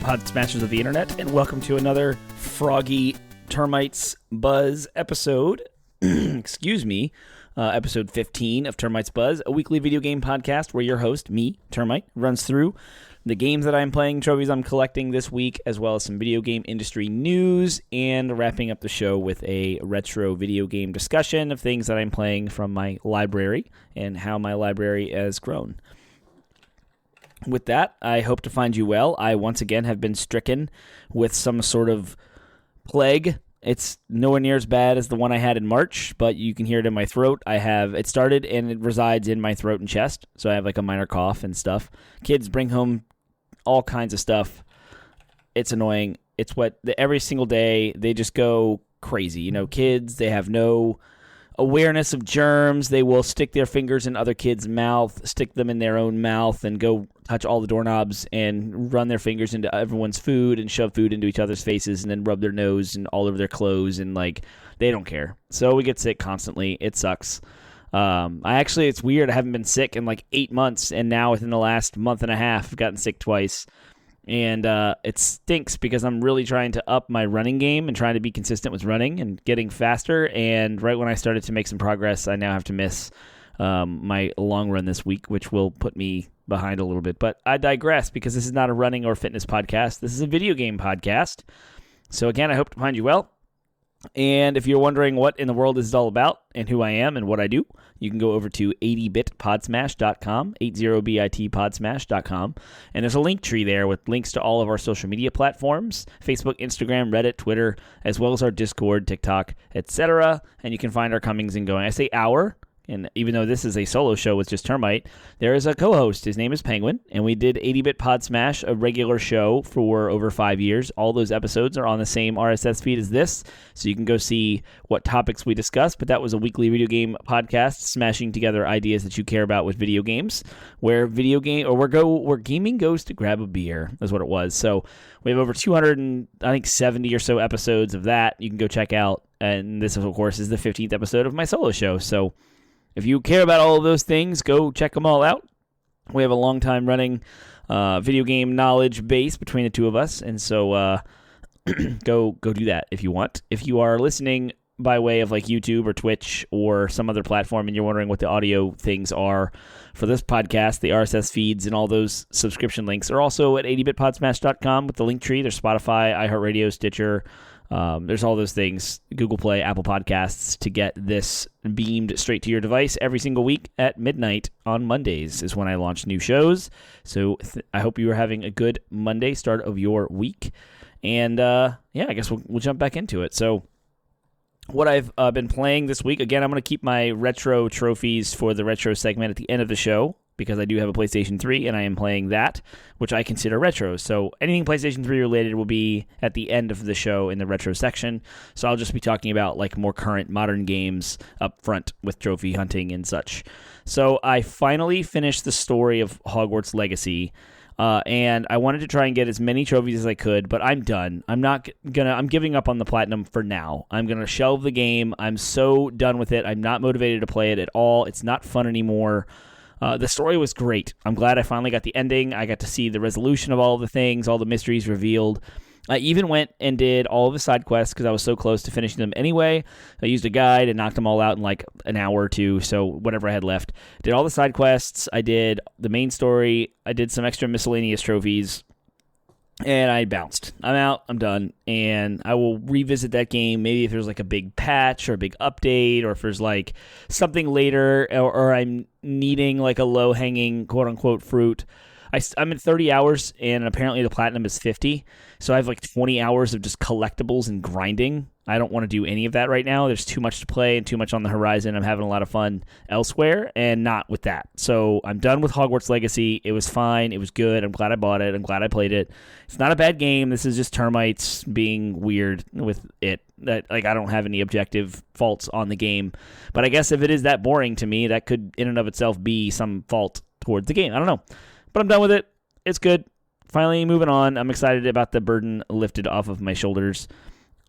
Pod Smashers of the Internet, and welcome to another Froggy Termites Buzz episode. Excuse me. Episode 15 of Termites Buzz, a weekly video game podcast where your host, me, Termite, runs through the games that I'm playing, trophies I'm collecting this week, as well as some video game industry news, and wrapping up the show with a retro video game discussion of things that I'm playing from my library and how my library has grown. With that, I hope to find you well. I once again have been stricken with some sort of plague. It's nowhere near as bad as the one I had in March, but you can hear it in my throat. It started and it resides in my throat and chest, so I have like a minor cough and stuff. Kids bring home all kinds of stuff. It's annoying. It's every single day they just go crazy. You know, kids, they have no awareness of germs. They will stick their fingers in other kids' mouth, stick them in their own mouth, and go touch all the doorknobs and run their fingers into everyone's food and shove food into each other's faces and then rub their nose and all over their clothes, and like they don't care. So we get sick constantly. It sucks. It's weird. I haven't been sick in like 8 months, and now within the last month and a half, I've gotten sick twice. And it stinks because I'm really trying to up my running game and trying to be consistent with running and getting faster. And right when I started to make some progress, I now have to miss my long run this week, which will put me behind a little bit. But I digress because this is not a running or fitness podcast. This is a video game podcast. So again, I hope to find you well. And if you're wondering what in the world this is all about and who I am and what I do, you can go over to 80bitpodsmash.com, 80bitpodsmash.com, and there's a link tree there with links to all of our social media platforms, Facebook, Instagram, Reddit, Twitter, as well as our Discord, TikTok, etc. And you can find our comings and going. I say our, and even though this is a solo show with just Termite, there is a co-host. His name is Penguin, and we did 80-Bit Pod Smash, a regular show for over 5 years. All those episodes are on the same RSS feed as this, so you can go see what topics we discuss. But that was a weekly video game podcast, smashing together ideas that you care about with video games, where gaming goes to grab a beer, is what it was. So we have over 270 or so episodes of that you can go check out. And this, of course, is the 15th episode of my solo show. So if you care about all of those things, go check them all out. We have a long time running video game knowledge base between the two of us, and so go do that if you want. If you are listening by way of like YouTube or Twitch or some other platform and you're wondering what the audio things are for this podcast, the RSS feeds and all those subscription links are also at 80bitpodsmash.com with the link tree. There's Spotify, iHeartRadio, Stitcher. There's all those things, Google Play, Apple Podcasts, to get this beamed straight to your device every single week at midnight on Mondays is when I launch new shows. So I hope you are having a good Monday start of your week. And I guess we'll jump back into it. So what I've been playing this week, again, I'm going to keep my retro trophies for the retro segment at the end of the show, because I do have a PlayStation 3, and I am playing that, which I consider retro. So anything PlayStation 3 related will be at the end of the show in the retro section. So I'll just be talking about like more current modern games up front with trophy hunting and such. So I finally finished the story of Hogwarts Legacy, and I wanted to try and get as many trophies as I could, but I'm done. I'm giving up on the platinum for now. I'm going to shelve the game. I'm so done with it. I'm not motivated to play it at all. It's not fun anymore. The story was great. I'm glad I finally got the ending. I got to see the resolution of all of the things, all the mysteries revealed. I even went and did all of the side quests because I was so close to finishing them anyway. I used a guide and knocked them all out in like an hour or two, so whatever I had left. Did all the side quests. I did the main story. I did some extra miscellaneous trophies. And I bounced. I'm out. I'm done. And I will revisit that game maybe if there's like a big patch or a big update, or if there's like something later, or I'm needing like a low-hanging quote-unquote fruit. I'm at 30 hours, and apparently the platinum is 50. So I have like 20 hours of just collectibles and grinding. I don't want to do any of that right now. There's too much to play and too much on the horizon. I'm having a lot of fun elsewhere and not with that. So I'm done with Hogwarts Legacy. It was fine. It was good. I'm glad I bought it. I'm glad I played it. It's not a bad game. This is just termites being weird with it. I don't have any objective faults on the game. But I guess if it is that boring to me, that could in and of itself be some fault towards the game. I don't know. But I'm done with it. It's good. Finally moving on. I'm excited about the burden lifted off of my shoulders.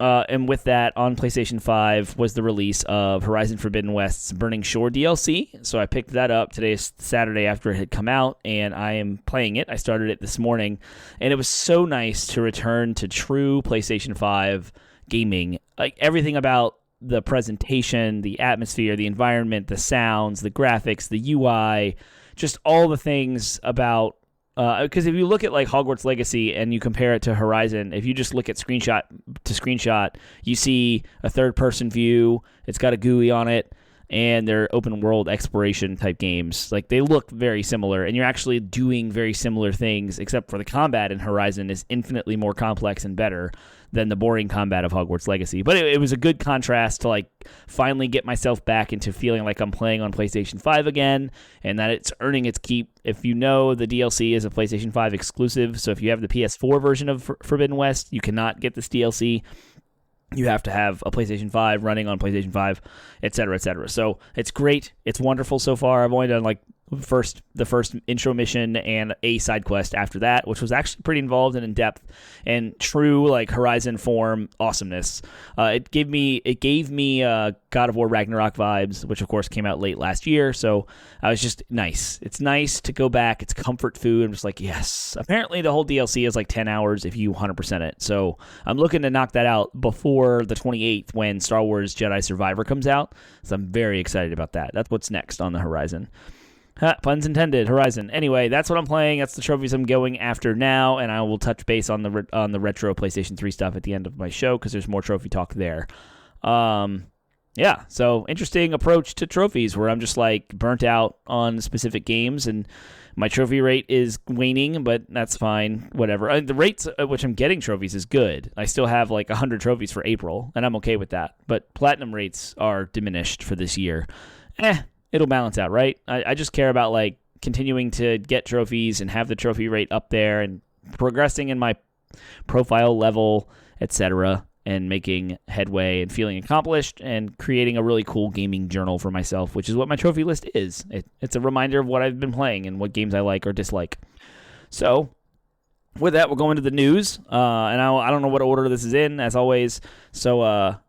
and with that, on PlayStation 5 was the release of Horizon Forbidden West's Burning Shore DLC. So I picked that up. Today is Saturday after it had come out, and I am playing it. I started it this morning, and it was so nice to return to true PlayStation 5 gaming. Like everything about the presentation, the atmosphere, the environment, the sounds, the graphics, the UI, just all the things about. Because if you look at like Hogwarts Legacy and you compare it to Horizon, if you just look at screenshot to screenshot, you see a third-person view. It's got a GUI on it, and they're open-world exploration type games. Like they look very similar, and you're actually doing very similar things, except for the combat in Horizon is infinitely more complex and better than the boring combat of Hogwarts Legacy. But it was a good contrast to like finally get myself back into feeling like I'm playing on PlayStation 5 again, and that it's earning its keep. If you know, the DLC is a PlayStation 5 exclusive, so if you have the PS4 version of Forbidden West, you cannot get this DLC. You have to have a PlayStation 5 running on PlayStation 5, etc., etc. So it's great. It's wonderful so far. I've only done like the first intro mission and a side quest after that, which was actually pretty involved and in depth and true like Horizon form awesomeness. It gave me God of War Ragnarok vibes, which of course came out late last year. So I was just nice. It's nice to go back. It's comfort food. I'm just like, yes. Apparently the whole DLC is like 10 hours if you 100% it. So I'm looking to knock that out before the 28th when Star Wars Jedi Survivor comes out. So I'm very excited about that. That's what's next on the horizon. Puns intended. Horizon. Anyway, that's what I'm playing. That's the trophies I'm going after now, and I will touch base on the retro PlayStation 3 stuff at the end of my show because there's more trophy talk there. Yeah, so interesting approach to trophies where I'm just like burnt out on specific games, and my trophy rate is waning, but that's fine. Whatever. The rates at which I'm getting trophies is good. I still have like 100 trophies for April, and I'm okay with that. But platinum rates are diminished for this year. It'll balance out, right? I just care about like continuing to get trophies and have the trophy rate up there and progressing in my profile level, etc., and making headway and feeling accomplished and creating a really cool gaming journal for myself, which is what my trophy list is. It's a reminder of what I've been playing and what games I like or dislike. So with that, we'll go into the news, and I don't know what order this is in, as always. So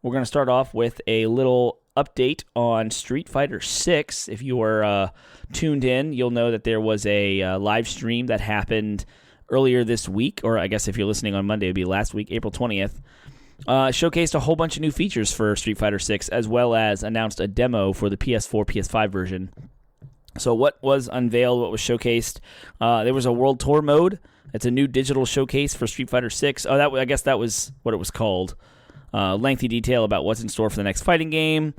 we're going to start off with a little update on Street Fighter 6. If you were tuned in, you'll know that there was a live stream that happened earlier this week, or I guess if you're listening on Monday, it would be last week, April 20th. Showcased a whole bunch of new features for Street Fighter 6, as well as announced a demo for the PS4, PS5 version. So what was unveiled, what was showcased? There was a World Tour mode. It's a new digital showcase for Street Fighter 6. I guess that was what it was called. Lengthy detail about what's in store for the next fighting game.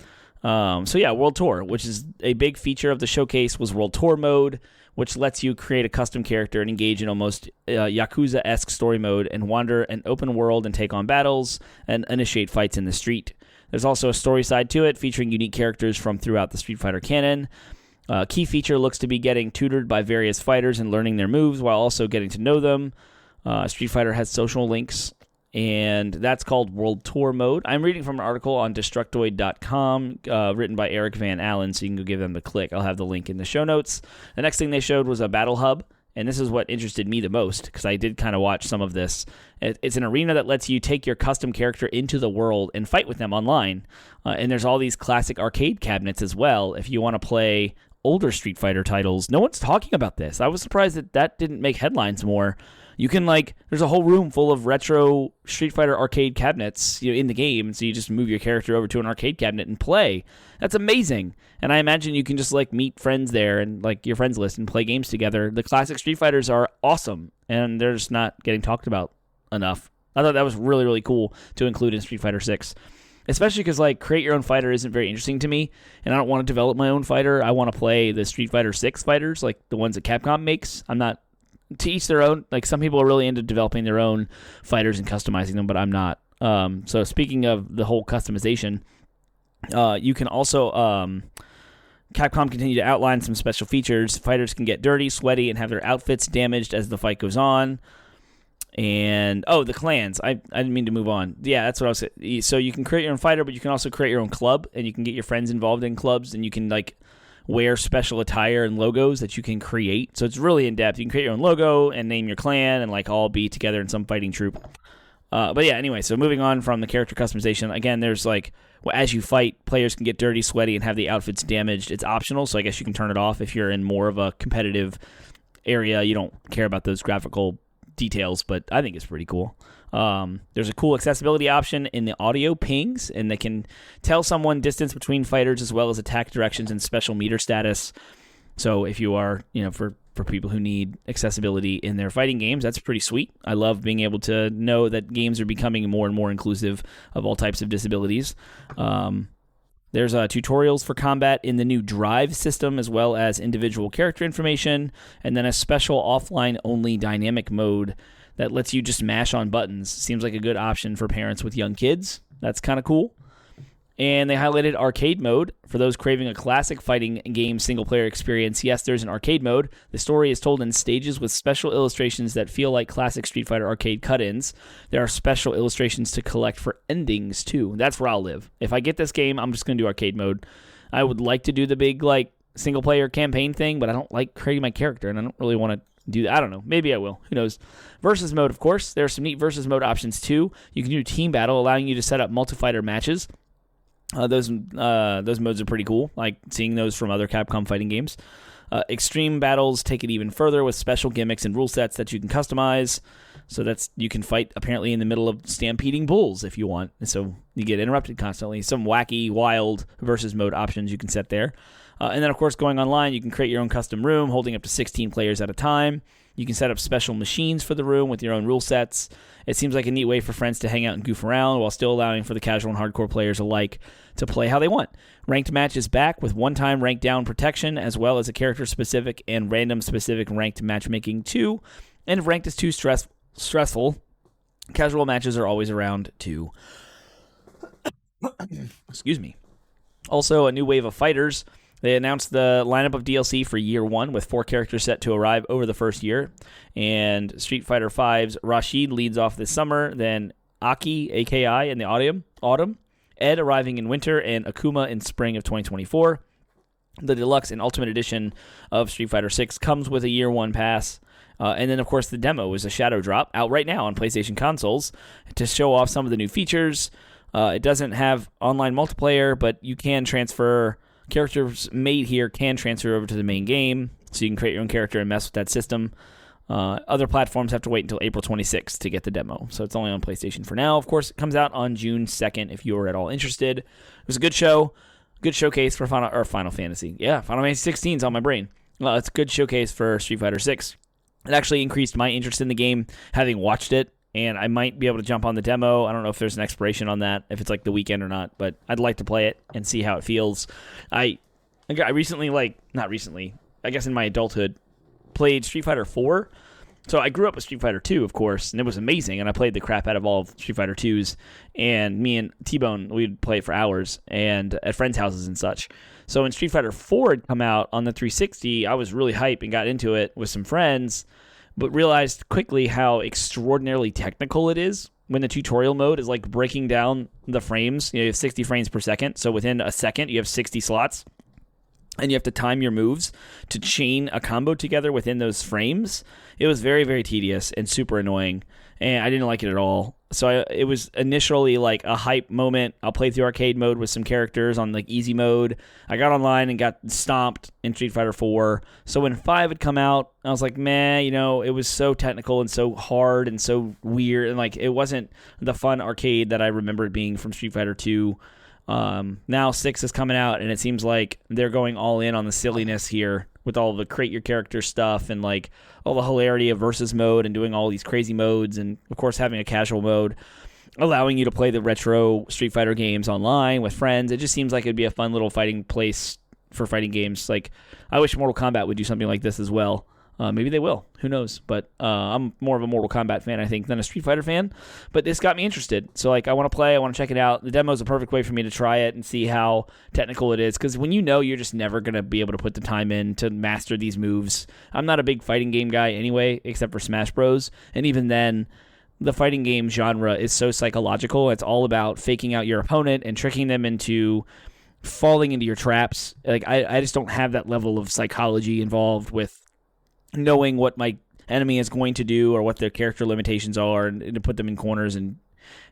World Tour, which is a big feature of the showcase, was World Tour mode, which lets you create a custom character and engage in almost Yakuza-esque story mode and wander an open world and take on battles and initiate fights in the street. There's also a story side to it, featuring unique characters from throughout the Street Fighter canon. Key feature looks to be getting tutored by various fighters and learning their moves while also getting to know them. Street Fighter has social links, and that's called World Tour mode. I'm reading from an article on Destructoid.com written by Eric Van Allen, so you can go give them the click. I'll have the link in the show notes. The next thing they showed was a battle hub, and this is what interested me the most, because I did kind of watch some of this. It's an arena that lets you take your custom character into the world and fight with them online. And there's all these classic arcade cabinets as well if you want to play older Street Fighter titles. No one's talking about this. I was surprised that didn't make headlines more. You can there's a whole room full of retro Street Fighter arcade cabinets, in the game, and so you just move your character over to an arcade cabinet and play. That's amazing. And I imagine you can just meet friends there and your friends list and play games together. The classic Street Fighters are awesome, and they're just not getting talked about enough. I thought that was really, really cool to include in Street Fighter 6. Especially because, create your own fighter isn't very interesting to me, and I don't want to develop my own fighter. I want to play the Street Fighter 6 fighters, the ones that Capcom makes. I'm not, to each their own. Some people are really into developing their own fighters and customizing them, but I'm not. So speaking of the whole customization, you can also, Capcom continue to outline some special features. Fighters can get dirty, sweaty, and have their outfits damaged as the fight goes on. And, the clans. I didn't mean to move on. Yeah, that's what I was saying. So you can create your own fighter, but you can also create your own club, and you can get your friends involved in clubs, and you can, wear special attire and logos that you can create. So it's really in-depth. You can create your own logo and name your clan and, all be together in some fighting troop. But yeah, anyway, so moving on from the character customization, again, there's like, as you fight, players can get dirty, sweaty, and have the outfits damaged. It's optional, so I guess you can turn it off if you're in more of a competitive area. You don't care about those graphical details, but I think it's pretty cool. There's a cool accessibility option in the audio pings, and they can tell someone distance between fighters as well as attack directions and special meter status. So if you are, for people who need accessibility in their fighting games, that's pretty sweet. I love being able to know that games are becoming more and more inclusive of all types of disabilities. There's tutorials for combat in the new Drive system, as well as individual character information, and then a special offline-only dynamic mode that lets you just mash on buttons. Seems like a good option for parents with young kids. That's kind of cool. And they highlighted arcade mode for those craving a classic fighting game single-player experience. Yes, there's an arcade mode. The story is told in stages with special illustrations that feel like classic Street Fighter arcade cut-ins. There are special illustrations to collect for endings, too. That's where I'll live. If I get this game, I'm just going to do arcade mode. I would like to do the big single-player campaign thing, but I don't like creating my character, and I don't really want to do that. I don't know. Maybe I will. Who knows? Versus mode, of course. There are some neat versus mode options, too. You can do team battle, allowing you to set up multi-fighter matches. Those modes are pretty cool, like seeing those from other Capcom fighting games. Extreme battles take it even further with special gimmicks and rule sets that you can customize. So you can fight apparently in the middle of stampeding bulls if you want. And so you get interrupted constantly. Some wacky, wild versus mode options you can set there. And then, of course, going online, you can create your own custom room, holding up to 16 players at a time. You can set up special machines for the room with your own rule sets. It seems like a neat way for friends to hang out and goof around while still allowing for the casual and hardcore players alike to play how they want. Ranked match is back with one-time rank down protection, as well as a character-specific and random-specific ranked matchmaking too. And if ranked is too stressful, casual matches are always around too. Excuse me. Also, a new wave of fighters. They announced the lineup of DLC for Year 1 with 4 characters set to arrive over the first year. And Street Fighter V's Rashid leads off this summer, then Aki, AKI, in the autumn, Ed arriving in winter, and Akuma in spring of 2024. The Deluxe and Ultimate Edition of Street Fighter 6 comes with a Year 1 pass. And then, of course, the demo is a shadow drop out right now on PlayStation consoles to show off some of the new features. It doesn't have online multiplayer, but you can transfer. Characters made here can transfer over to the main game, so you can create your own character and mess with that system. Other platforms have to wait until April 26th to get the demo, so it's only on PlayStation for now. Of course, it comes out on June 2nd if you are at all interested. It was a good show, good showcase for Final Fantasy. Yeah, Final Fantasy 16 is on my brain. It's a good showcase for Street Fighter 6. It actually increased my interest in the game, having watched it, and I might be able to jump on the demo. I don't know if there's an expiration on that, if it's like the weekend or not, but I'd like to play it and see how it feels. I recently, not recently, I guess in my adulthood, played Street Fighter 4. So I grew up with Street Fighter 2, of course, and it was amazing, and I played the crap out of all of Street Fighter 2s, and me and T-Bone, we'd play it for hours, and at friends' houses and such. So when Street Fighter 4 had come out on the 360, I was really hyped and got into it with some friends, but realized quickly how extraordinarily technical it is when the tutorial mode is like breaking down the frames. You have 60 frames per second, so within a second you have 60 slots, and you have to time your moves to chain a combo together within those frames. It was very, very tedious and super annoying, and I didn't like it at all. So it was initially like a hype moment. I'll play through arcade mode with some characters on like easy mode. I got online and got stomped in Street Fighter 4. So when 5 had come out, I was like, man, it was so technical and so hard and so weird. And like, it wasn't the fun arcade that I remembered being from Street Fighter 2. Now 6 is coming out, and it seems like they're going all in on the silliness here with all the create your character stuff and like all the hilarity of versus mode and doing all these crazy modes, and of course having a casual mode allowing you to play the retro Street Fighter games online with friends. It just seems like it'd be a fun little fighting place for fighting games. Like, I wish Mortal Kombat would do something like this as well. Maybe they will. Who knows? But I'm more of a Mortal Kombat fan, I think, than a Street Fighter fan. But this got me interested. So, like, I want to play. I want to check it out. The demo is a perfect way for me to try it and see how technical it is. Because when you're just never going to be able to put the time in to master these moves. I'm not a big fighting game guy anyway, except for Smash Bros. And even then, the fighting game genre is so psychological. It's all about faking out your opponent and tricking them into falling into your traps. Like, I just don't have that level of psychology involved with knowing what my enemy is going to do or what their character limitations are, and to put them in corners and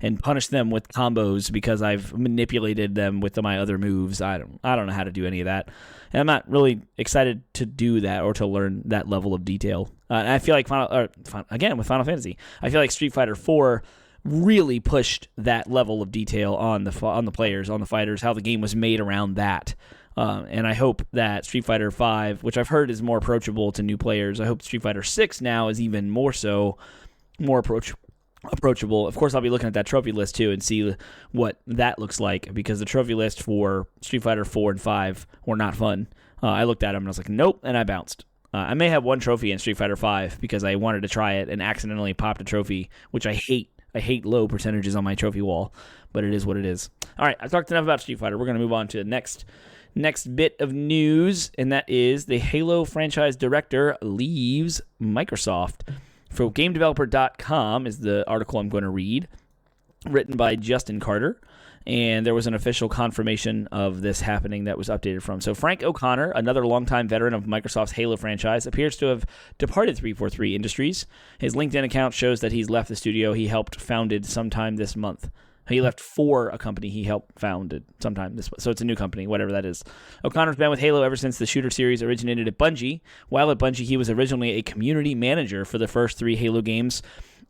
and punish them with combos because I've manipulated them with my other moves. I don't know how to do any of that. And I'm not really excited to do that or to learn that level of detail. And I feel like with Final Fantasy, I feel like Street Fighter 4 really pushed that level of detail on the players, on the fighters, how the game was made around that. And I hope that Street Fighter 5, which I've heard is more approachable to new players, I hope Street Fighter 6 now is even more approachable. Of course, I'll be looking at that trophy list too and see what that looks like, because the trophy list for Street Fighter 4 and 5 were not fun. I looked at them and I was like, nope, and I bounced. I may have one trophy in Street Fighter 5 because I wanted to try it and accidentally popped a trophy, which I hate. I hate low percentages on my trophy wall, but it is what it is. All right, I've talked enough about Street Fighter. We're going to move on to the next bit of news, and that is the Halo franchise director leaves Microsoft. For GameDeveloper.com is the article I'm going to read, written by Justin Carter, and there was an official confirmation of this happening that was updated from. So Frank O'Connor, another longtime veteran of Microsoft's Halo franchise, appears to have departed 343 Industries. His LinkedIn account shows that he's left the studio he helped founded sometime this month. He left for a company he helped founded sometime this month. So it's a new company, whatever that is. O'Connor's been with Halo ever since the shooter series originated at Bungie. While at Bungie, he was originally a community manager for the first 3 Halo games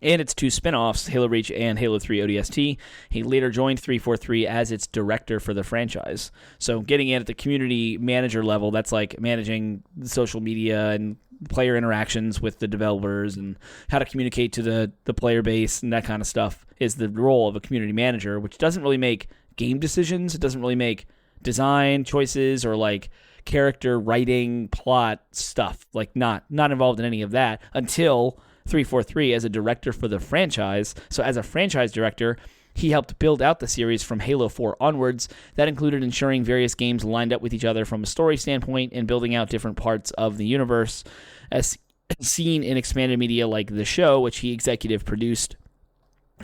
and its 2 spin-offs, Halo Reach and Halo 3 ODST. He later joined 343 as its director for the franchise. So getting in at the community manager level, that's like managing social media and player interactions with the developers and how to communicate to the player base and that kind of stuff is the role of a community manager, which doesn't really make game decisions. It doesn't really make design choices or like character writing, plot stuff, like not involved in any of that until 343 as a director for the franchise. So as a franchise director, he helped build out the series from Halo 4 onwards. That included ensuring various games lined up with each other from a story standpoint and building out different parts of the universe, as seen in expanded media like the show, which he executive produced,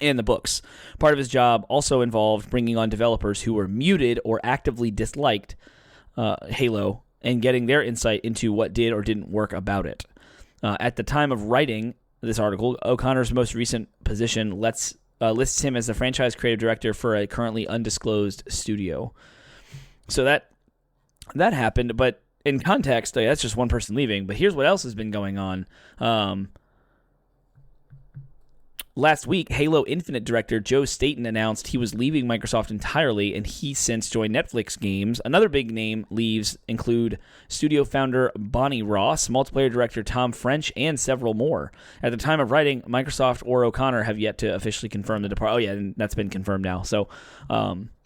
and the books. Part of his job also involved bringing on developers who were muted or actively disliked Halo and getting their insight into what did or didn't work about it. At the time of writing this article, O'Connor's most recent position lists him as the franchise creative director for a currently undisclosed studio. So that happened, but in context, that's just one person leaving. But here's what else has been going on. Last week, Halo Infinite director Joe Staten announced he was leaving Microsoft entirely, and he since joined Netflix Games. Another big name leaves include studio founder Bonnie Ross, multiplayer director Tom French, and several more. At the time of writing, Microsoft or O'Connor have yet to officially confirm the departure. Oh yeah, and that's been confirmed now. So,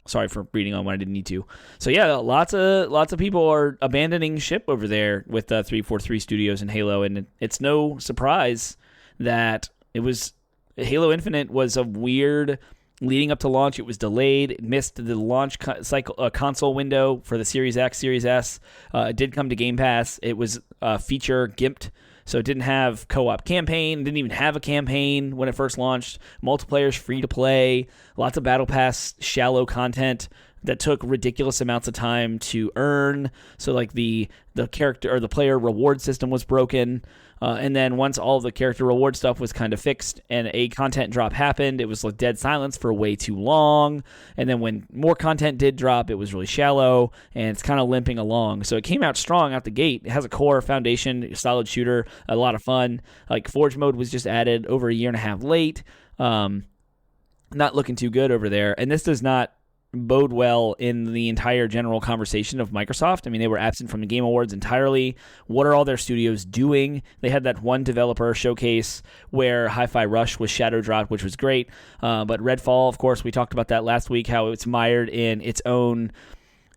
sorry for reading on when I didn't need to. So yeah, lots of people are abandoning ship over there with 343 Studios and Halo, and it's no surprise that it was. Halo Infinite was a weird leading up to launch. It was delayed. It missed the launch console window for the Series X, Series S. It did come to Game Pass. It was feature gimped, so it didn't have co-op campaign. It didn't even have a campaign when it first launched. Multiplayer's free to play. Lots of Battle Pass shallow content that took ridiculous amounts of time to earn. So like the character or the player reward system was broken. And then once all the character reward stuff was kind of fixed and a content drop happened, it was like dead silence for way too long. And then when more content did drop, it was really shallow and it's kind of limping along. So it came out strong out the gate. It has a core foundation, solid shooter, a lot of fun. Like Forge mode was just added over a year and a half late. Not looking too good over there. And this does not bode well in the entire general conversation of Microsoft. I mean, they were absent from the Game Awards entirely. What are all their studios doing? They had that one developer showcase where Hi-Fi Rush was shadow dropped, which was great. But Redfall, of course, we talked about that last week, how it's mired in its own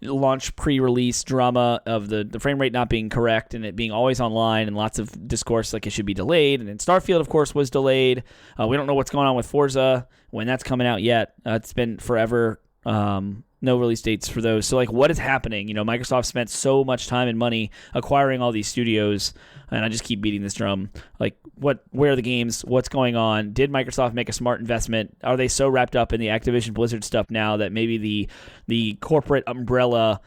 launch pre-release drama of the frame rate not being correct and it being always online and lots of discourse like it should be delayed. And then Starfield, of course, was delayed. We don't know what's going on with Forza when that's coming out yet. It's been forever. No release dates for those. So, like, what is happening? You know, Microsoft spent so much time and money acquiring all these studios, and I just keep beating this drum. Like, where are the games? What's going on? Did Microsoft make a smart investment? Are they so wrapped up in the Activision Blizzard stuff now that maybe the corporate umbrella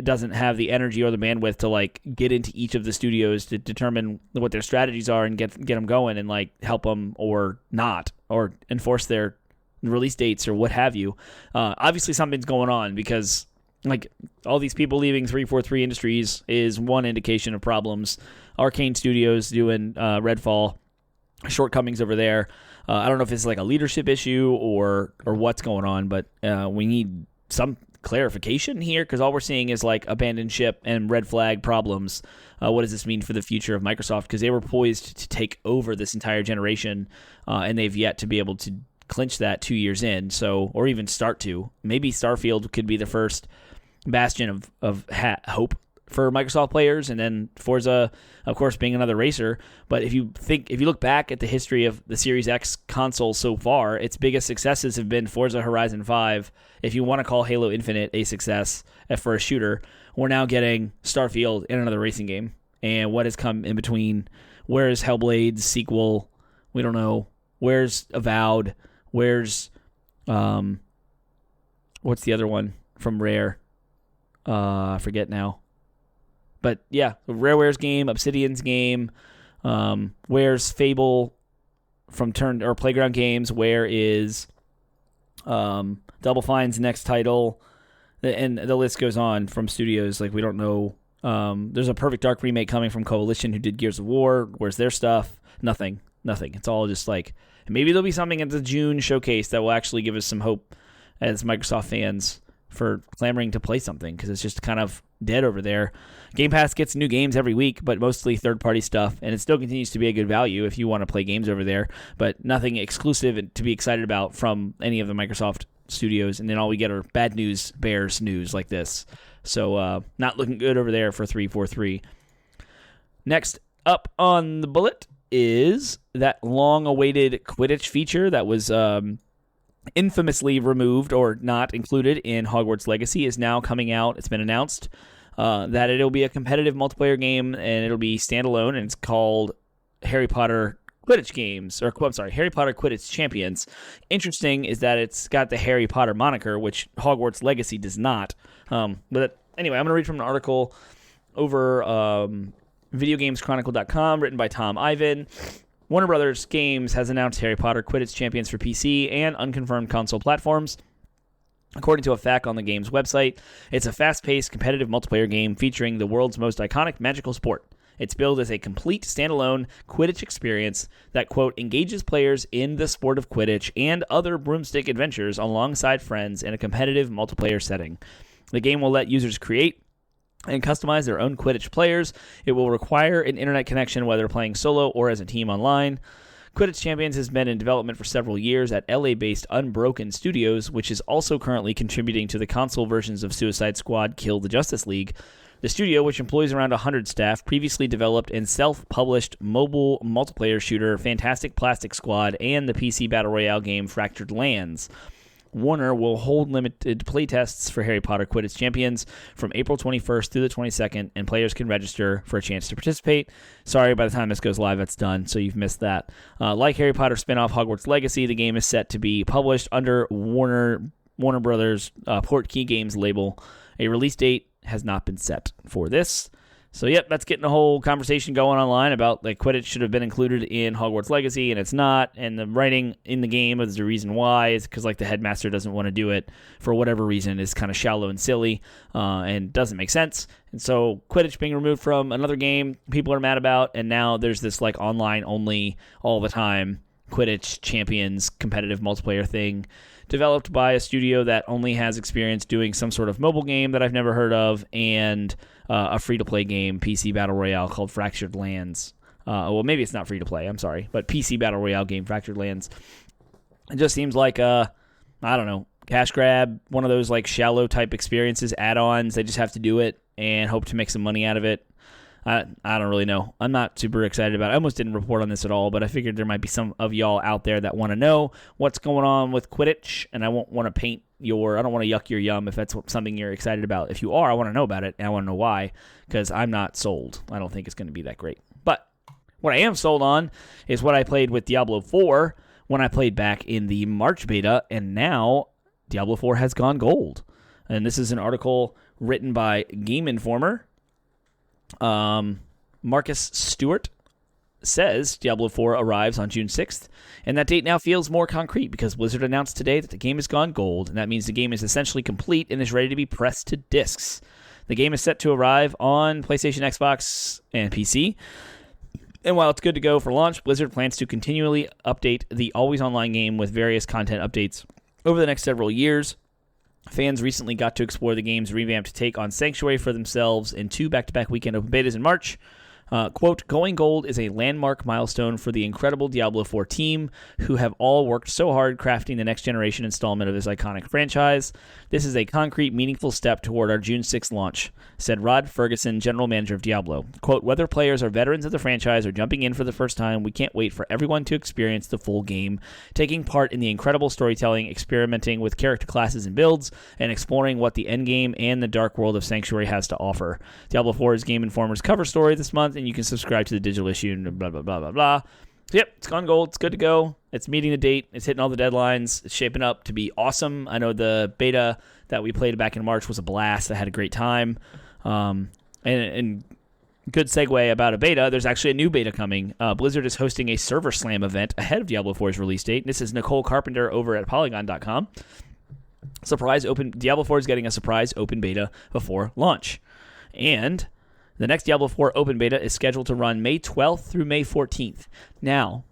doesn't have the energy or the bandwidth to, like, get into each of the studios to determine what their strategies are and get them going and, like, help them or not, or enforce their release dates or what have you. Obviously, something's going on because like all these people leaving 343 Industries is one indication of problems. Arcane Studios doing Redfall, shortcomings over there. I don't know if it's like a leadership issue or what's going on, but we need some clarification here because all we're seeing is like abandoned ship and red flag problems. What does this mean for the future of Microsoft? Because they were poised to take over this entire generation, and they've yet to be able to clinch that 2 years in. So, or even start to. Maybe Starfield could be the first bastion of hope for Microsoft players, and then Forza, of course, being another racer. But if you look back at the history of the Series X console so far, its biggest successes have been Forza Horizon 5. If you want to call Halo Infinite a success for a shooter, we're now getting Starfield and another racing game. And what has come in between? Where is Hellblade's sequel? We don't know. Where's Avowed? Where's what's the other one from Rare? I forget now. But yeah, Rareware's game, Obsidian's game. Where's Fable from Playground Games? Where is Double Fine's next title? And the list goes on from studios. Like we don't know. There's a Perfect Dark remake coming from Coalition who did Gears of War. Where's their stuff? Nothing. It's all just like maybe there'll be something at the June showcase that will actually give us some hope as Microsoft fans for clamoring to play something because it's just kind of dead over there. Game Pass gets new games every week, but mostly third-party stuff, and it still continues to be a good value if you want to play games over there, but nothing exclusive to be excited about from any of the Microsoft studios, and then all we get are bad news, bears news like this. So not looking good over there for 343. Next up on the bullet is that long-awaited Quidditch feature that was infamously removed or not included in Hogwarts Legacy is now coming out. It's been announced that it'll be a competitive multiplayer game and it'll be standalone, and it's called Harry Potter Quidditch Games, Harry Potter Quidditch Champions. Interesting is that it's got the Harry Potter moniker, which Hogwarts Legacy does not. But anyway, I'm going to read from an article over VideoGamesChronicle.com written by Tom Ivan. Warner Brothers Games has announced Harry Potter Quidditch Champions for PC and unconfirmed console platforms. According to a fact on the game's website, it's a fast-paced, competitive multiplayer game featuring the world's most iconic magical sport. It's billed as a complete, standalone Quidditch experience that, quote, engages players in the sport of Quidditch and other broomstick adventures alongside friends in a competitive multiplayer setting. The game will let users create and customize their own Quidditch players. It will require an internet connection whether playing solo or as a team online. Quidditch Champions has been in development for several years at LA-based Unbroken Studios, which is also currently contributing to the console versions of Suicide Squad Kill the Justice League. The studio, which employs around 100 staff, previously developed and self-published mobile multiplayer shooter Fantastic Plastic Squad and the PC Battle Royale game Fractured Lands. Warner will hold limited playtests for Harry Potter Quidditch Champions from April 21st through the 22nd, and players can register for a chance to participate. Sorry, by the time this goes live, it's done, so you've missed that. Like Harry Potter spin-off Hogwarts Legacy, the game is set to be published under Warner Brothers Portkey Games label. A release date has not been set for this. So, yep, that's getting a whole conversation going online about like Quidditch should have been included in Hogwarts Legacy, and it's not. And the writing in the game is the reason why is because like the headmaster doesn't want to do it for whatever reason is kind of shallow and silly and doesn't make sense. And so Quidditch being removed from another game, people are mad about, and now there's this like online only all the time Quidditch Champions competitive multiplayer thing developed by a studio that only has experience doing some sort of mobile game that I've never heard of and a free-to-play game, PC Battle Royale, called Fractured Lands. Well, maybe it's not free-to-play, I'm sorry, but PC Battle Royale game, Fractured Lands. It just seems like, I don't know, cash grab, one of those like shallow-type experiences, add-ons. They just have to do it and hope to make some money out of it. I don't really know. I'm not super excited about it. I almost didn't report on this at all, but I figured there might be some of y'all out there that want to know what's going on with Quidditch, and I won't want to paint I don't want to yuck your yum if that's something you're excited about. If you are, I want to know about it, and I want to know why, because I'm not sold. I don't think it's going to be that great. But what I am sold on is what I played with Diablo 4 when I played back in the March beta, and now Diablo 4 has gone gold. And this is an article written by Game Informer. Marcus Stewart says Diablo 4 arrives on June 6th, and that date now feels more concrete because Blizzard announced today that the game has gone gold, and that means the game is essentially complete and is ready to be pressed to discs. The game is set to arrive on PlayStation, Xbox, and PC. And while it's good to go for launch, Blizzard plans to continually update the always-online game with various content updates over the next several years. Fans recently got to explore the game's revamped take on Sanctuary for themselves in 2 back-to-back weekend open betas in March. Quote, going gold is a landmark milestone for the incredible Diablo 4 team, who have all worked so hard crafting the next generation installment of this iconic franchise. This is a concrete, meaningful step toward our June 6th launch, said Rod Ferguson, general manager of Diablo. Quote, whether players are veterans of the franchise or jumping in for the first time, we can't wait for everyone to experience the full game, taking part in the incredible storytelling, experimenting with character classes and builds, and exploring what the endgame and the dark world of Sanctuary has to offer. Diablo 4 is Game Informer's cover story this month, and you can subscribe to the digital issue and blah, blah, blah, blah, blah. So, yep, it's gone gold. It's good to go. It's meeting the date. It's hitting all the deadlines. It's shaping up to be awesome. I know the beta that we played back in March was a blast. I had a great time. And good segue about a beta, there's actually a new beta coming. Blizzard is hosting a Server Slam event ahead of Diablo 4's release date. This is Nicole Carpenter over at Polygon.com. Diablo 4 is getting a surprise open beta before launch. And the next Diablo 4 open beta is scheduled to run May 12th through May 14th. Now,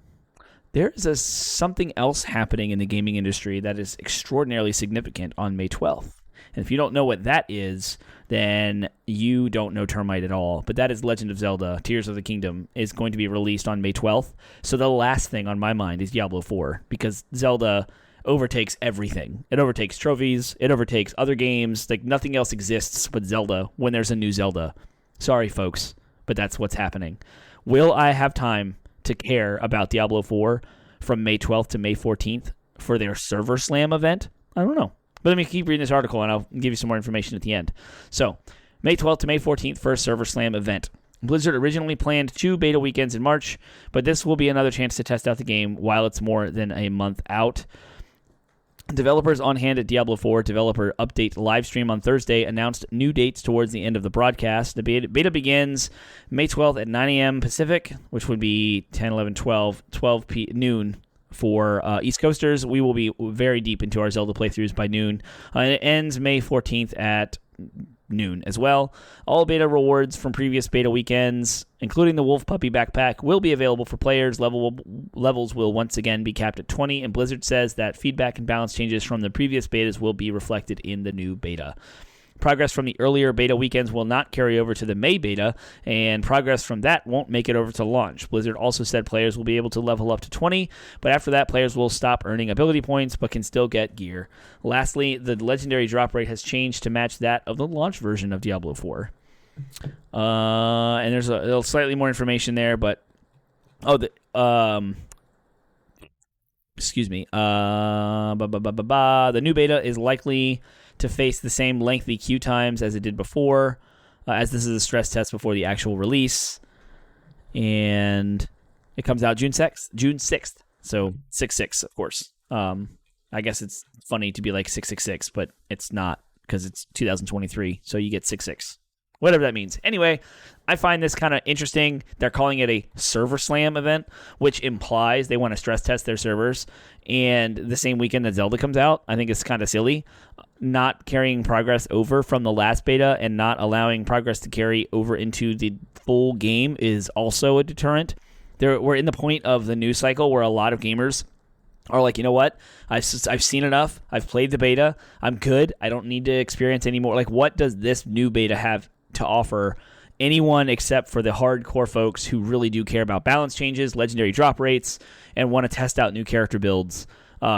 there is something else happening in the gaming industry that is extraordinarily significant on May 12th. And if you don't know what that is, then you don't know Termite at all. But that is Legend of Zelda, Tears of the Kingdom, is going to be released on May 12th. So the last thing on my mind is Diablo 4, because Zelda overtakes everything. It overtakes trophies. It overtakes other games. Like, nothing else exists but Zelda when there's a new Zelda. Sorry, folks, but that's what's happening. Will I have time to care about Diablo 4 from May 12th to May 14th for their Server Slam event? I don't know. But let me keep reading this article, and I'll give you some more information at the end. So, May 12th to May 14th for a Server Slam event. Blizzard originally planned 2 beta weekends in March, but this will be another chance to test out the game while it's more than a month out. Developers on hand at Diablo 4 developer update live stream on Thursday announced new dates towards the end of the broadcast. The beta begins May 12th at 9 a.m. Pacific, which would be 10, 11, 12 noon for East Coasters. We will be very deep into our Zelda playthroughs by noon. It ends May 14th at noon as well. All beta rewards from previous beta weekends, including the Wolf Puppy Backpack, will be available for players. Levels will once again be capped at 20, and Blizzard says that feedback and balance changes from the previous betas will be reflected in the new beta. Progress from the earlier beta weekends will not carry over to the May beta, and progress from that won't make it over to launch. Blizzard also said players will be able to level up to 20, but after that, players will stop earning ability points, but can still get gear. Lastly, the legendary drop rate has changed to match that of the launch version of Diablo 4. And there's a little slightly more information there, but excuse me. The new beta is likely to face the same lengthy queue times as it did before, as this is a stress test before the actual release. And it comes out June 6th. So 6/6, of course. I guess it's funny to be like 666, but it's not, because it's 2023, so you get 6/6. Whatever that means. Anyway, I find this kind of interesting. They're calling it a Server Slam event, which implies they want to stress test their servers. And the same weekend that Zelda comes out, I think it's kind of silly. Not carrying progress over from the last beta and not allowing progress to carry over into the full game is also a deterrent. We're in the point of the news cycle where a lot of gamers are like, you know what? I've seen enough. I've played the beta. I'm good. I don't need to experience anymore. Like, what does this new beta have to offer anyone except for the hardcore folks who really do care about balance changes, legendary drop rates, and want to test out new character builds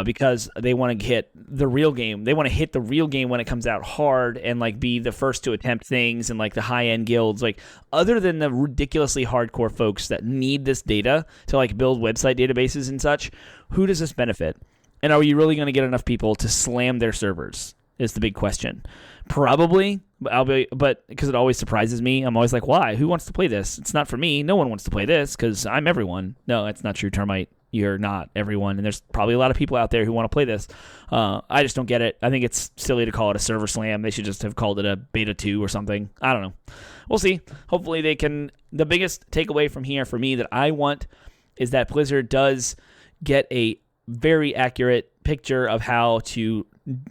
because they want to hit the real game. They want to hit the real game when it comes out hard and like be the first to attempt things and like the high-end guilds. Like, other than the ridiculously hardcore folks that need this data to like build website databases and such, who does this benefit? And are you really going to get enough people to slam their servers is the big question. Probably, but because it always surprises me. I'm always like, why? Who wants to play this? It's not for me. No one wants to play this because I'm everyone. No, that's not true, Termite. you're not everyone. And there's probably a lot of people out there who want to play this. I just don't get it. I think it's silly to call it a server slam. They should just have called it a beta 2 or something. I don't know. We'll see. Hopefully they can. The biggest takeaway from here for me that I want is that Blizzard does get a very accurate picture of how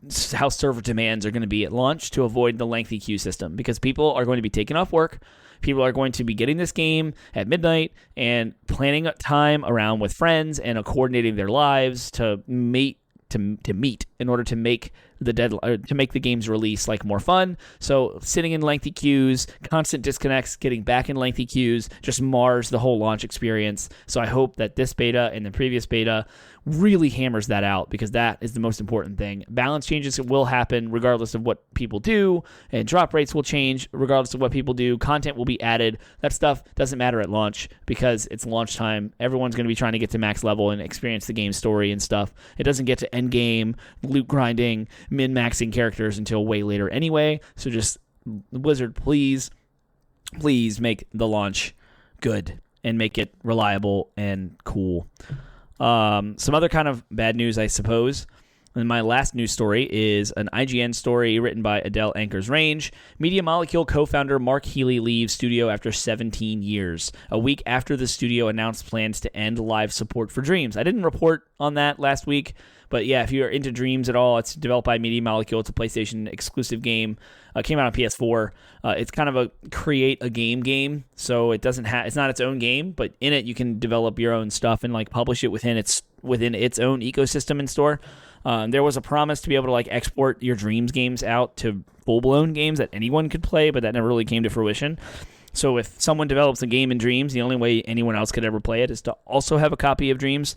server demands are going to be at launch to avoid the lengthy queue system, because people are going to be taking off work. People are going to be getting this game at midnight and planning time around with friends and coordinating their lives to meet in order to make the deadline, to make the game's release like more fun. So sitting in lengthy queues, constant disconnects, getting back in lengthy queues just mars the whole launch experience. So I hope that this beta and the previous beta really hammers that out, because that is the most important thing. Balance changes will happen regardless of what people do, and drop rates will change regardless of what people do. Content will be added. That stuff doesn't matter at launch because it's launch time. Everyone's going to be trying to get to max level and experience the game's story and stuff. It doesn't get to end game, loot grinding, min-maxing characters until way later anyway. So just, Blizzard, please make the launch good and make it reliable and cool. Some other kind of bad news, I suppose. And my last news story is an IGN story written by Adele Anchors Range. Media Molecule co-founder Mark Healy leaves studio after 17 years, a week after the studio announced plans to end live support for Dreams. I didn't report on that last week, but yeah, if you're into Dreams at all, it's developed by Media Molecule. It's a PlayStation exclusive game. It came out on PS4. It's kind of a create a game, so it's not its own game, but in it you can develop your own stuff and like publish it within its own ecosystem and store. There was a promise to be able to like export your Dreams games out to full-blown games that anyone could play, but that never really came to fruition. So if someone develops a game in Dreams, the only way anyone else could ever play it is to also have a copy of Dreams.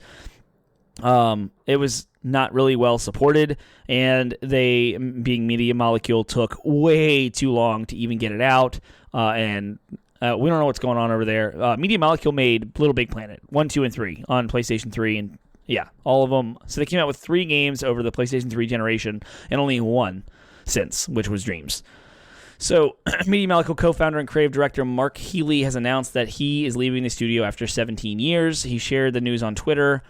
It was not really well supported, and they, being Media Molecule, took way too long to even get it out, and we don't know what's going on over there. Media Molecule made Little Big Planet 1, 2, and 3 on PlayStation 3, and yeah, all of them. So they came out with 3 games over the PlayStation 3 generation, and only one since, which was Dreams. So, Media Molecule co-founder and creative director Mark Healy has announced that he is leaving the studio after 17 years. He shared the news on Twitter,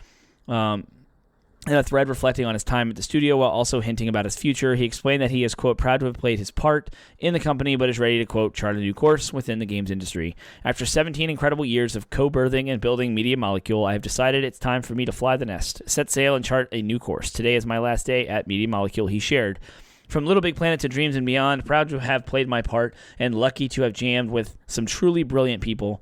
in a thread reflecting on his time at the studio while also hinting about his future. He explained that he is, quote, proud to have played his part in the company, but is ready to, quote, chart a new course within the games industry. After 17 incredible years of co-birthing and building Media Molecule, I have decided it's time for me to fly the nest, set sail, and chart a new course. Today is my last day at Media Molecule, he shared. From Little Big Planet to Dreams and beyond, proud to have played my part and lucky to have jammed with some truly brilliant people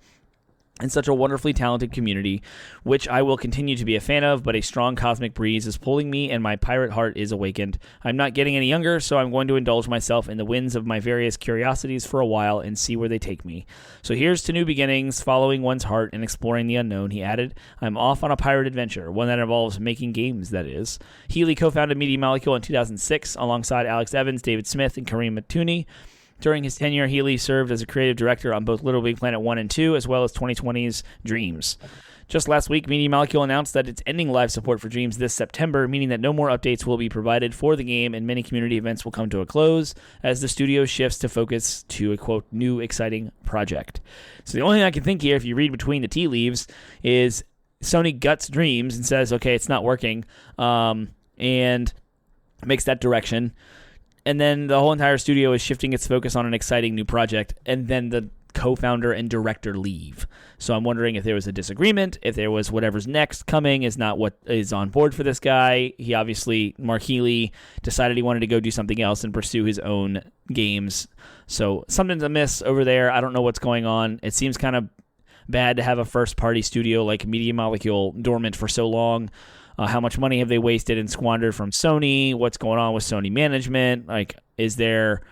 and such a wonderfully talented community, which I will continue to be a fan of, but a strong cosmic breeze is pulling me and my pirate heart is awakened. I'm not getting any younger, so I'm going to indulge myself in the winds of my various curiosities for a while and see where they take me. So here's to new beginnings, following one's heart and exploring the unknown, he added. I'm off on a pirate adventure, one that involves making games, that is. Healy co-founded Media Molecule in 2006 alongside Alex Evans, David Smith, and Kareem Matouni. During his tenure, Healy served as a creative director on both Little Big Planet 1 and 2, as well as 2020's Dreams. Just last week, Media Molecule announced that it's ending live support for Dreams this September, meaning that no more updates will be provided for the game and many community events will come to a close as the studio shifts to focus to a, quote, new exciting project. So the only thing I can think here, if you read between the tea leaves, is Sony guts Dreams and says, okay, it's not working, and makes that direction. And then the whole entire studio is shifting its focus on an exciting new project, and then the co-founder and director leave. So I'm wondering if there was a disagreement, if there was whatever's next coming is not what is on board for this guy. He obviously, Mark Healy, decided he wanted to go do something else and pursue his own games. So something's amiss over there. I don't know what's going on. It seems kind of bad to have a first-party studio like Media Molecule dormant for so long. How much money have they wasted and squandered from Sony? What's going on with Sony management? Like, is there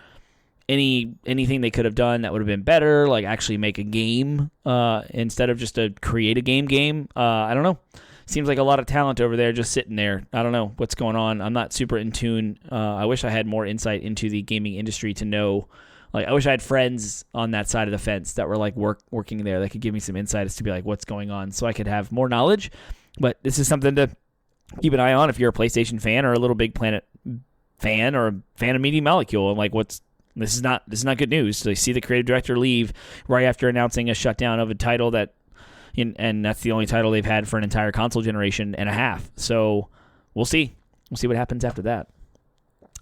anything they could have done that would have been better? Like, actually make a game instead of just create a game? I don't know. Seems like a lot of talent over there just sitting there. I don't know what's going on. I'm not super in tune. I wish I had more insight into the gaming industry to know. Like, I wish I had friends on that side of the fence that were like working there that could give me some insight as to be like, what's going on, so I could have more knowledge. But this is something to keep an eye on if you're a PlayStation fan or a Little Big Planet fan or a fan of Media Molecule. And like, this is not good news. So you see the creative director leave right after announcing a shutdown of a title that and that's the only title they've had for an entire console generation and a half. So we'll see. We'll see what happens after that.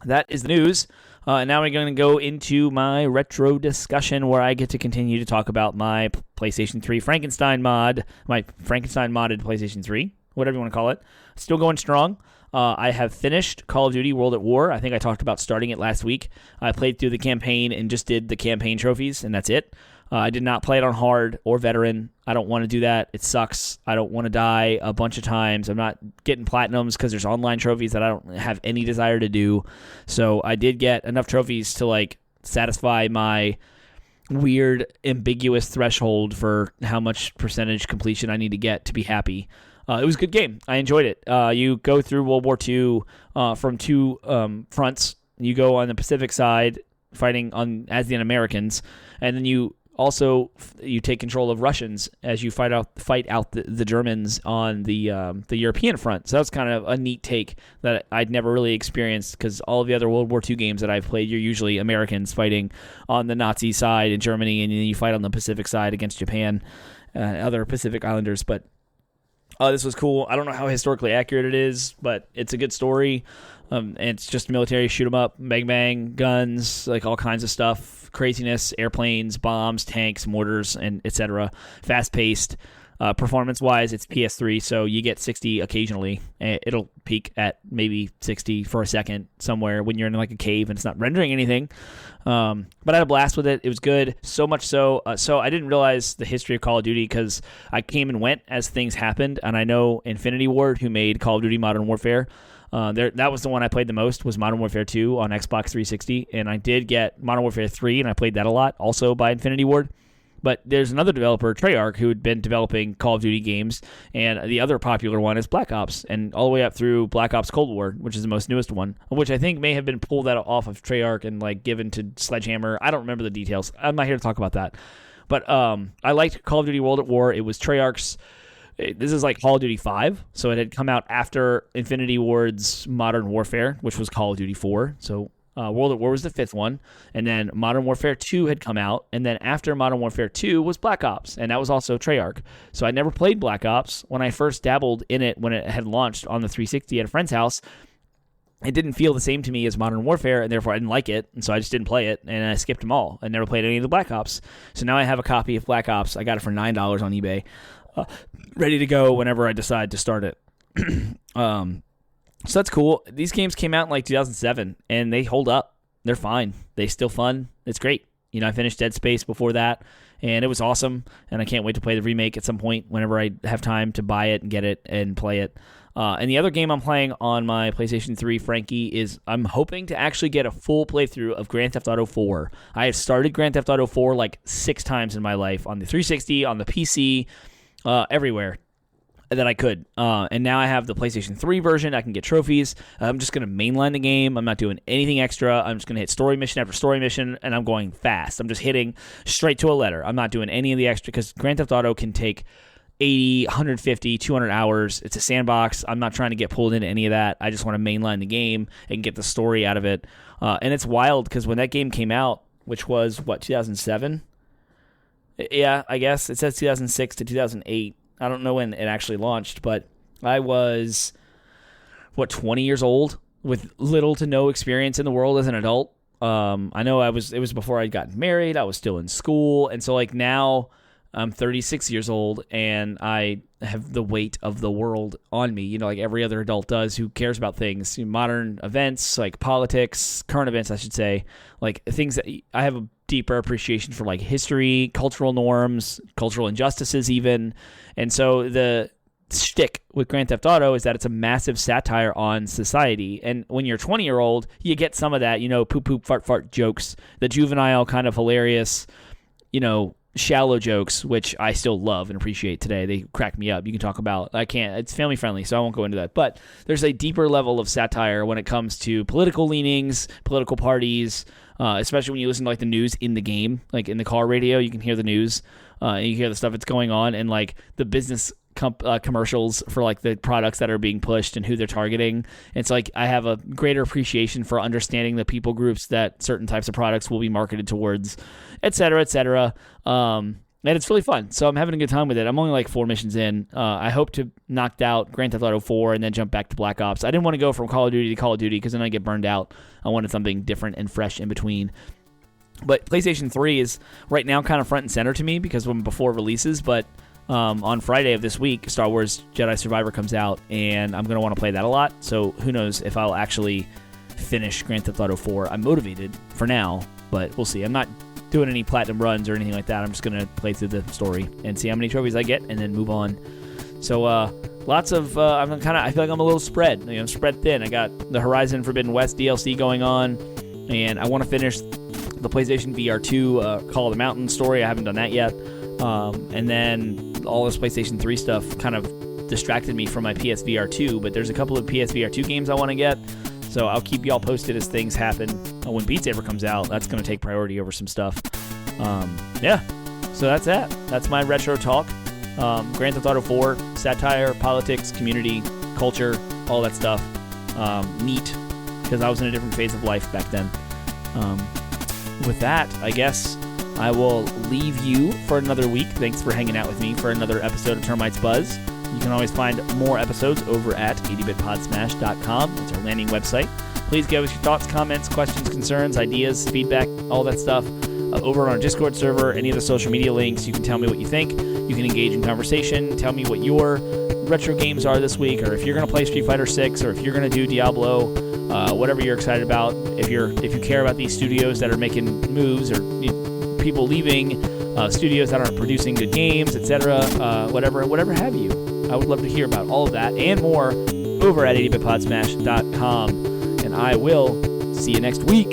That is the news. Now we're going to go into my retro discussion where I get to continue to talk about my PlayStation 3 Frankenstein mod, my Frankenstein modded PlayStation 3, whatever you want to call it. Still going strong. I have finished Call of Duty World at War. I think I talked about starting it last week. I played through the campaign and just did the campaign trophies, and that's it. I did not play it on hard or veteran. I don't want to do that. It sucks. I don't want to die a bunch of times. I'm not getting platinums because there's online trophies that I don't have any desire to do. So I did get enough trophies to satisfy my weird, ambiguous threshold for how much percentage completion I need to get to be happy. It was a good game. I enjoyed it. You go through World War II from two fronts. You go on the Pacific side fighting as the Americans, and then you take control of Russians as you fight out the Germans on the European front. So that's kind of a neat take that I'd never really experienced, because all of the other World War II games that I've played, you're usually Americans fighting on the Nazi side in Germany, and then you fight on the Pacific side against Japan and other Pacific Islanders. But this was cool. I don't know how historically accurate it is, but it's a good story. And it's just military shoot 'em up, bang bang, guns, all kinds of stuff, craziness, airplanes, bombs, tanks, mortars, and etc. Fast paced. Performance wise, it's PS3, so you get 60 occasionally. It'll peak at maybe 60 for a second somewhere when you're in a cave and it's not rendering anything. But I had a blast with it. It was good, so much so. So I didn't realize the history of Call of Duty because I came and went as things happened. And I know Infinity Ward, who made Call of Duty Modern Warfare, that was the one I played the most, was Modern Warfare 2 on Xbox 360. And I did get Modern Warfare 3, and I played that a lot, also by Infinity Ward. But there's another developer, Treyarch, who had been developing Call of Duty games, and the other popular one is Black Ops, and all the way up through Black Ops Cold War, which is the most newest one, which I think may have been pulled out off of Treyarch and given to Sledgehammer. I don't remember the details. I'm not here to talk about that. But I liked Call of Duty World at War. It was Treyarch's. This is Call of Duty 5, so it had come out after Infinity Ward's Modern Warfare, which was Call of Duty 4. So World at War was the fifth one, and then Modern Warfare 2 had come out, and then after Modern Warfare 2 was Black Ops, and that was also Treyarch. So I never played Black Ops. When I first dabbled in it when it had launched on the 360 at a friend's house, it didn't feel the same to me as Modern Warfare, and therefore I didn't like it, and so I just didn't play it, and I skipped them all. I never played any of the Black Ops. So now I have a copy of Black Ops. I got it for $9 on eBay, ready to go whenever I decide to start it. So that's cool. These games came out in 2007, and they hold up. They're fine. They're still fun. It's great. I finished Dead Space before that, and it was awesome, and I can't wait to play the remake at some point whenever I have time to buy it and get it and play it. And the other game I'm playing on my PlayStation 3, Frankie, is I'm hoping to actually get a full playthrough of Grand Theft Auto 4. I have started Grand Theft Auto 4 6 times in my life, on the 360, on the PC, everywhere that I could. And now I have the PlayStation 3 version. I can get trophies. I'm just going to mainline the game. I'm not doing anything extra. I'm just going to hit story mission after story mission, and I'm going fast. I'm just hitting straight to a letter. I'm not doing any of the extra, because Grand Theft Auto can take 80, 150, 200 hours. It's a sandbox. I'm not trying to get pulled into any of that. I just want to mainline the game and get the story out of it. And it's wild, because when that game came out, which was, 2007? Yeah, I guess. It says 2006 to 2008. I don't know when it actually launched, but I was, 20 years old with little to no experience in the world as an adult. I know it was before I'd gotten married. I was still in school. And so now I'm 36 years old, and I have the weight of the world on me, like every other adult does who cares about things, modern events, politics, current events, I should say, things that I have a deeper appreciation for, history, cultural norms, cultural injustices even. And so the shtick with Grand Theft Auto is that it's a massive satire on society. And when you're a 20-year-old, you get some of that, poop, poop, fart, fart jokes, the juvenile kind of hilarious, shallow jokes, which I still love and appreciate today. They crack me up. You can talk about, it's family friendly, so I won't go into that. But there's a deeper level of satire when it comes to political leanings, political parties, especially when you listen to the news in the game, in the car radio, you can hear the news, and you hear the stuff that's going on, and the business commercials for the products that are being pushed and who they're targeting. It's I have a greater appreciation for understanding the people groups that certain types of products will be marketed towards, et cetera, et cetera. And it's really fun, so I'm having a good time with it. I'm only like 4 missions in. I hope to knock out Grand Theft Auto 4 and then jump back to Black Ops. I didn't want to go from Call of Duty to Call of Duty because then I get burned out. I wanted something different and fresh in between. But PlayStation 3 is right now kind of front and center to me because when before releases, but on Friday of this week, Star Wars Jedi Survivor comes out, and I'm going to want to play that a lot. So who knows if I'll actually finish Grand Theft Auto 4. I'm motivated for now, but we'll see. I'm not doing any platinum runs or anything like that. I'm just going to play through the story and see how many trophies I get and then move on. So lots of I feel like I'm a little spread. Spread thin. I got the Horizon Forbidden West DLC going on, and I want to finish the PlayStation VR 2 Call of the Mountain story. I haven't done that yet. And then all this PlayStation 3 stuff kind of distracted me from my PSVR 2, but there's a couple of PSVR 2 games I want to get. So I'll keep y'all posted as things happen. When Beat Saber comes out, that's going to take priority over some stuff. So that's that. That's my retro talk. Grand Theft Auto 4, satire, politics, community, culture, all that stuff. Neat, because I was in a different phase of life back then. With that, I guess I will leave you for another week. Thanks for hanging out with me for another episode of Termites Buzz. You can always find more episodes over at 80bitpodsmash.com. It's our landing website. Please give us your thoughts, comments, questions, concerns, ideas, feedback, all that stuff over on our Discord server, any of the social media links. You can tell me what you think. You can engage in conversation. Tell me what your retro games are this week, or if you're going to play Street Fighter 6, or if you're going to do Diablo, whatever you're excited about. If you care about these studios that are making moves, or people leaving studios that aren't producing good games, etc., whatever have you. I would love to hear about all of that and more over at 80bitpodsmash.com. And I will see you next week.